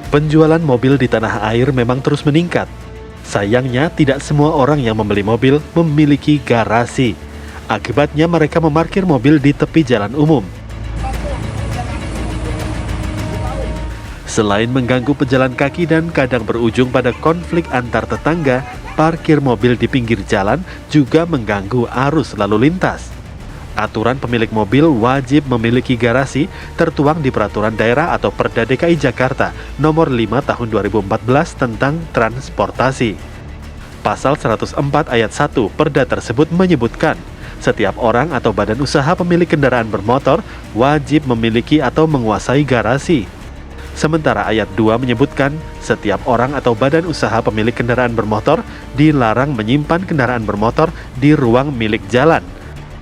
Penjualan mobil di tanah air memang terus meningkat. Sayangnya, tidak semua orang yang membeli mobil memiliki garasi. Akibatnya mereka memarkir mobil di tepi jalan umum. Selain mengganggu pejalan kaki dan kadang berujung pada konflik antar tetangga, parkir mobil di pinggir jalan juga mengganggu arus lalu lintas. Aturan pemilik mobil wajib memiliki garasi tertuang di Peraturan Daerah atau Perda DKI Jakarta Nomor 5 Tahun 2014 tentang transportasi. Pasal 104 ayat 1 Perda tersebut menyebutkan, setiap orang atau badan usaha pemilik kendaraan bermotor wajib memiliki atau menguasai garasi. Sementara ayat 2 menyebutkan, setiap orang atau badan usaha pemilik kendaraan bermotor dilarang menyimpan kendaraan bermotor di ruang milik jalan.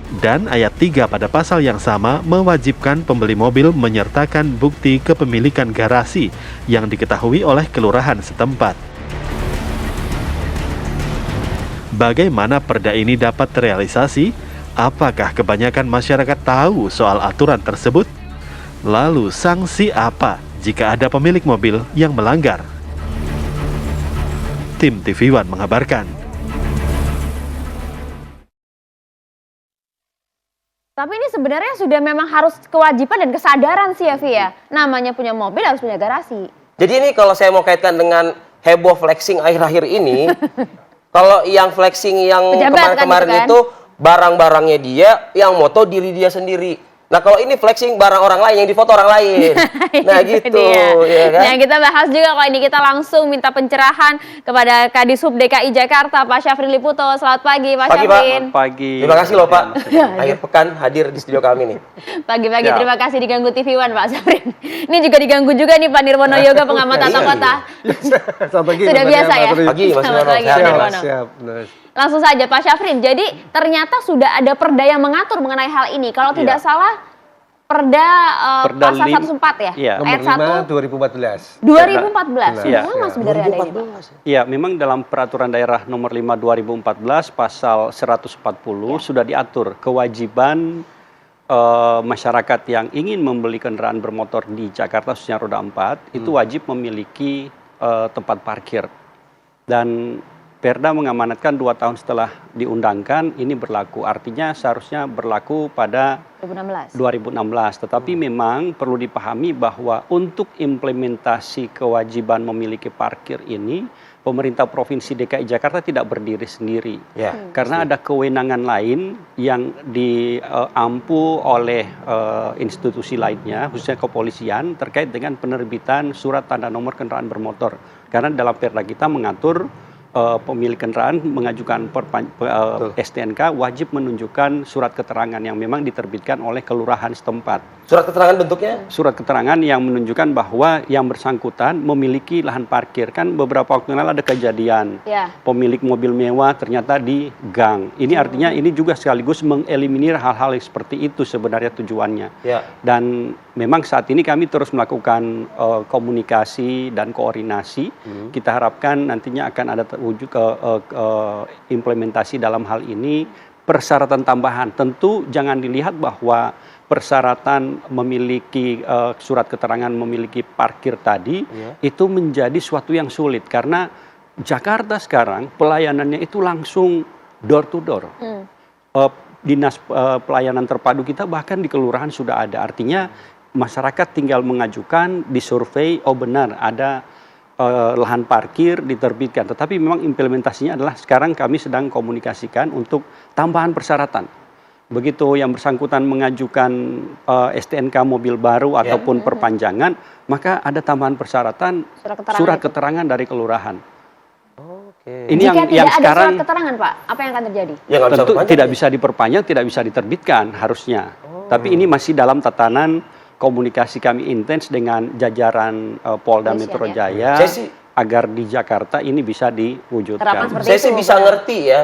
Dan ayat 3 pada pasal yang sama mewajibkan pembeli mobil menyertakan bukti kepemilikan garasi yang diketahui oleh kelurahan setempat. Bagaimana perda ini dapat terrealisasi? Apakah kebanyakan masyarakat tahu soal aturan tersebut? Lalu sanksi apa jika ada pemilik mobil yang melanggar? Tim TV One mengabarkan. Tapi ini sebenarnya sudah memang harus kewajiban dan kesadaran sih ya, Vi ya. Namanya punya mobil harus punya garasi. Jadi ini kalau saya mau kaitkan dengan heboh flexing akhir-akhir ini, kalau yang flexing yang kemarin-kemarin kan, itu barang-barangnya dia, yang moto diri dia sendiri. Nah kalau ini flexing barang orang lain yang difoto orang lain. Nah gitu ya kan. Nah kita bahas juga kalau ini kita langsung minta pencerahan kepada Kadishub DKI Jakarta Pak Syafrin Liputo. Selamat pagi Pak Syafrin. Pagi. Terima kasih loh Pak. Akhir pekan hadir di studio kami nih. Pagi-pagi terima kasih diganggu TV One Pak Syafrin. Ini juga diganggu juga nih Pak Nirwono Yoga pengamat tata kota. Selamat pagi. Sudah biasa ya. Pagi Mas Selamat pagi Pak Nirwono. Siap. Langsung saja Pak Syafrin, jadi ternyata sudah ada perda yang mengatur mengenai hal ini. Kalau tidak salah, perda pasal 104 ya? Iya. Ayat Nomor 1 5 2014. 2014, Iya. lama sebenarnya ada ini Pak. Iya, memang dalam Peraturan Daerah Nomor 5 2014 pasal 140 sudah diatur kewajiban masyarakat yang ingin membeli kendaraan bermotor di Jakarta khususnya roda 4 itu wajib memiliki tempat parkir. Dan Perda mengamanatkan 2 tahun setelah diundangkan ini berlaku. Artinya seharusnya berlaku pada 2016. Tetapi memang perlu dipahami bahwa untuk implementasi kewajiban memiliki parkir ini, pemerintah Provinsi DKI Jakarta tidak berdiri sendiri. Karena ada kewenangan lain yang diampu oleh institusi lainnya, khususnya kepolisian, terkait dengan penerbitan surat tanda nomor kendaraan bermotor. Karena dalam Perda kita mengatur pemilik kendaraan mengajukan STNK wajib menunjukkan surat keterangan yang memang diterbitkan oleh kelurahan setempat. Surat keterangan bentuknya? Surat keterangan yang menunjukkan bahwa yang bersangkutan memiliki lahan parkir. Kan beberapa waktu lalu ada kejadian pemilik mobil mewah ternyata di gang. Ini artinya ini juga sekaligus mengeliminir hal-hal yang seperti itu sebenarnya tujuannya. Dan memang saat ini kami terus melakukan komunikasi dan koordinasi. Kita harapkan nantinya akan ada wujud implementasi dalam hal ini. Persyaratan tambahan tentu jangan dilihat bahwa persyaratan memiliki surat keterangan memiliki parkir tadi itu menjadi suatu yang sulit karena Jakarta sekarang pelayanannya itu langsung door to door. Dinas pelayanan terpadu kita bahkan di kelurahan sudah ada. Artinya masyarakat tinggal mengajukan, disurvei, oh benar ada lahan parkir diterbitkan. Tetapi memang implementasinya adalah sekarang kami sedang komunikasikan untuk tambahan persyaratan. Begitu yang bersangkutan mengajukan STNK mobil baru ataupun perpanjangan, maka ada tambahan persyaratan surat keterangan dari kelurahan. Ini jika yang tidak ada sekarang surat keterangan Pak, apa yang akan terjadi? tentu tidak bisa diperpanjang, tidak bisa diterbitkan harusnya. Tapi ini masih dalam tatanan komunikasi kami intens dengan jajaran Polda Metro Jaya agar di Jakarta ini bisa diwujudkan. Saya sih bisa ngerti ya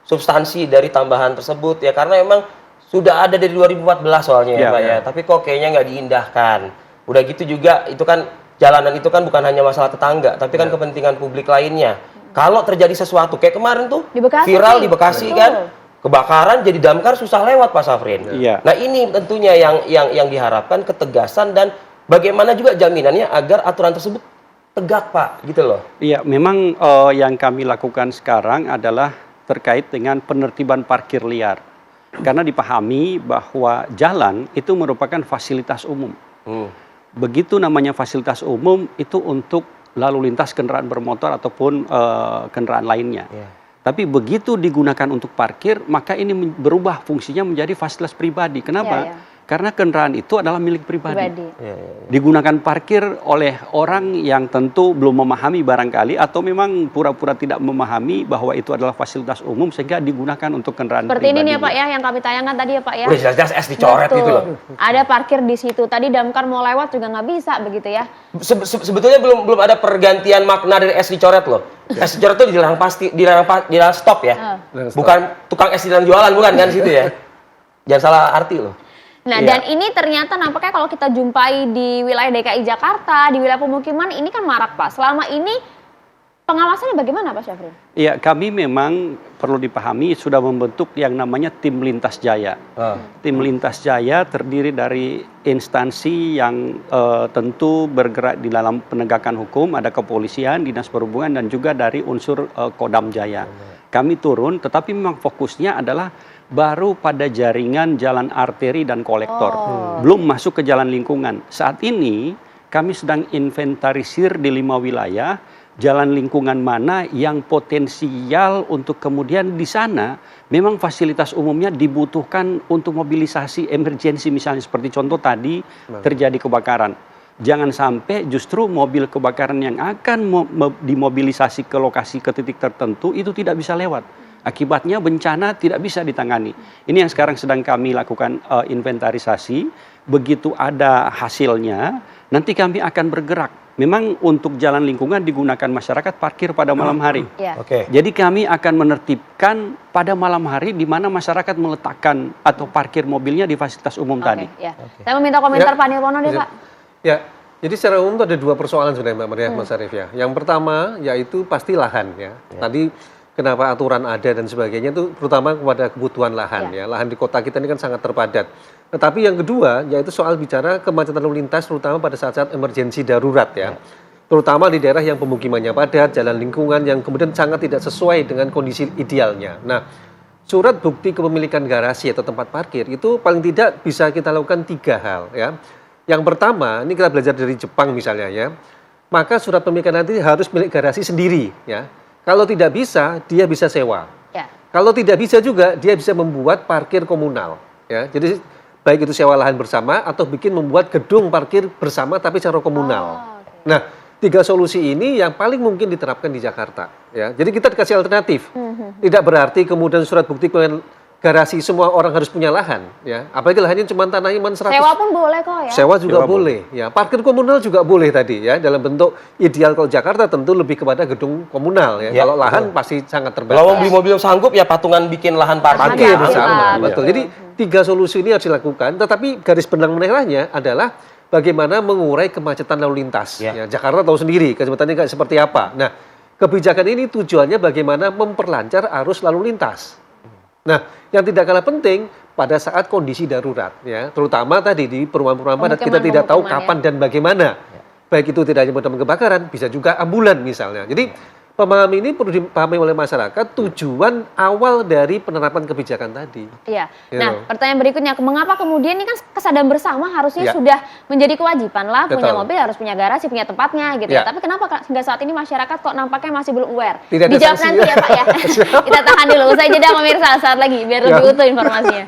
substansi dari tambahan tersebut ya, karena memang sudah ada dari 2014 soalnya ya Pak ya. Tapi kok kayaknya nggak diindahkan. Udah gitu juga itu kan jalanan itu kan bukan hanya masalah tetangga, tapi kan kepentingan publik lainnya. Kalau terjadi sesuatu kayak kemarin tuh viral di Bekasi kan, kebakaran jadi damkar susah lewat Pak Syafrin. Nah ini tentunya yang diharapkan ketegasan dan bagaimana juga jaminannya agar aturan tersebut tegak, Pak, gitu loh. Iya, memang yang kami lakukan sekarang adalah terkait dengan penertiban parkir liar. Karena dipahami bahwa jalan itu merupakan fasilitas umum. Begitu namanya fasilitas umum itu untuk lalu lintas kendaraan bermotor ataupun kendaraan lainnya. Tapi begitu digunakan untuk parkir, maka ini berubah fungsinya menjadi fasilitas pribadi. Kenapa? Karena kendaraan itu adalah milik pribadi. Digunakan parkir oleh orang yang tentu belum memahami barangkali atau memang pura-pura tidak memahami bahwa itu adalah fasilitas umum sehingga digunakan untuk kendaraan seperti pribadi. Seperti ini nih ya Pak ya, yang kami tayangkan tadi ya Pak ya. Udah jelas-jelas es dicoret gitu loh. Ada parkir di situ. Tadi damkar mau lewat juga nggak bisa begitu ya. Sebetulnya belum ada pergantian makna dari es dicoret loh. Es dicoret itu dilarang stop ya. Bukan tukang es dilarang jualan, bukan kan situ ya. Jangan salah arti loh. Nah, dan ini ternyata nampaknya kalau kita jumpai di wilayah DKI Jakarta, di wilayah pemukiman, ini kan marak, Pak. Selama ini pengawasannya bagaimana, Pak Syafrin? Iya, kami memang perlu dipahami sudah membentuk yang namanya Tim Lintas Jaya. Tim Lintas Jaya terdiri dari instansi yang tentu bergerak di dalam penegakan hukum, ada kepolisian, dinas perhubungan, dan juga dari unsur Kodam Jaya. Kami turun, tetapi memang fokusnya adalah baru pada jaringan jalan arteri dan kolektor, belum masuk ke jalan lingkungan. Saat ini kami sedang inventarisir di 5 wilayah jalan lingkungan mana yang potensial untuk kemudian di sana memang fasilitas umumnya dibutuhkan untuk mobilisasi emergensi, misalnya seperti contoh tadi terjadi kebakaran. Jangan sampai justru mobil kebakaran yang akan dimobilisasi ke lokasi ke titik tertentu itu tidak bisa lewat. Akibatnya bencana tidak bisa ditangani. Ini yang sekarang sedang kami lakukan inventarisasi. Begitu ada hasilnya, nanti kami akan bergerak. Memang untuk jalan lingkungan digunakan masyarakat parkir pada malam hari. Jadi kami akan menertibkan pada malam hari di mana masyarakat meletakkan atau parkir mobilnya di fasilitas umum tadi. Saya meminta komentar Pak Nirwono deh Pak. Ya, jadi secara umum itu ada 2 persoalan sebenarnya Mbak Maria, Mas Arief ya. Yang pertama yaitu pasti lahan ya. Tadi kenapa aturan ada dan sebagainya itu terutama kepada kebutuhan lahan ya. Lahan di kota kita ini kan sangat terpadat. Tetapi yang kedua yaitu soal bicara kemacetan lalu lintas terutama pada saat-saat emergensi darurat ya. Terutama di daerah yang pemukimannya padat, jalan lingkungan yang kemudian sangat tidak sesuai dengan kondisi idealnya. Nah, surat bukti kepemilikan garasi atau tempat parkir itu paling tidak bisa kita lakukan 3 hal ya. Yang pertama, ini kita belajar dari Jepang misalnya ya. Maka surat pemilikan nanti harus milik garasi sendiri ya. Kalau tidak bisa, dia bisa sewa. Kalau tidak bisa juga, dia bisa membuat parkir komunal. Ya, jadi baik itu sewa lahan bersama atau membuat gedung parkir bersama tapi secara komunal. Nah, 3 solusi ini yang paling mungkin diterapkan di Jakarta. Ya, jadi kita dikasih alternatif. Tidak berarti kemudian surat bukti garasi semua orang harus punya lahan. Ya, apalagi lahannya cuma tanahnya 100. Sewa pun boleh kok ya. Sewa juga boleh. Ya, parkir komunal juga boleh tadi ya. Dalam bentuk ideal kalau Jakarta tentu lebih kepada gedung komunal ya. Kalau lahan pasti sangat terbatas. Kalau beli mobil sanggup ya patungan bikin lahan parkir bersama. Betul. Jadi 3 solusi ini harus dilakukan. Tetapi garis benang merahnya adalah bagaimana mengurai kemacetan lalu lintas. Ya, Jakarta tahu sendiri kemacetannya kayak seperti apa. Nah, kebijakan ini tujuannya bagaimana memperlancar arus lalu lintas. Nah, yang tidak kalah penting pada saat kondisi darurat, ya, terutama tadi di perumahan-perumahan padat kita tidak tahu kapan dan bagaimana. Baik itu tidak hanya pemadam kebakaran, bisa juga ambulan misalnya. Jadi pemahaman ini perlu dipahami oleh masyarakat tujuan awal dari penerapan kebijakan tadi. Iya. Nah, pertanyaan berikutnya, mengapa kemudian ini kan kesadaran bersama harusnya sudah menjadi kewajiban lah, punya mobil harus punya garasi, punya tempatnya gitu ya. Tapi kenapa hingga saat ini masyarakat kok nampaknya masih belum aware? Dijawab nanti ya Pak ya. Kita tahan dulu, usai jeda pemirsa saat lagi biar lebih utuh informasinya.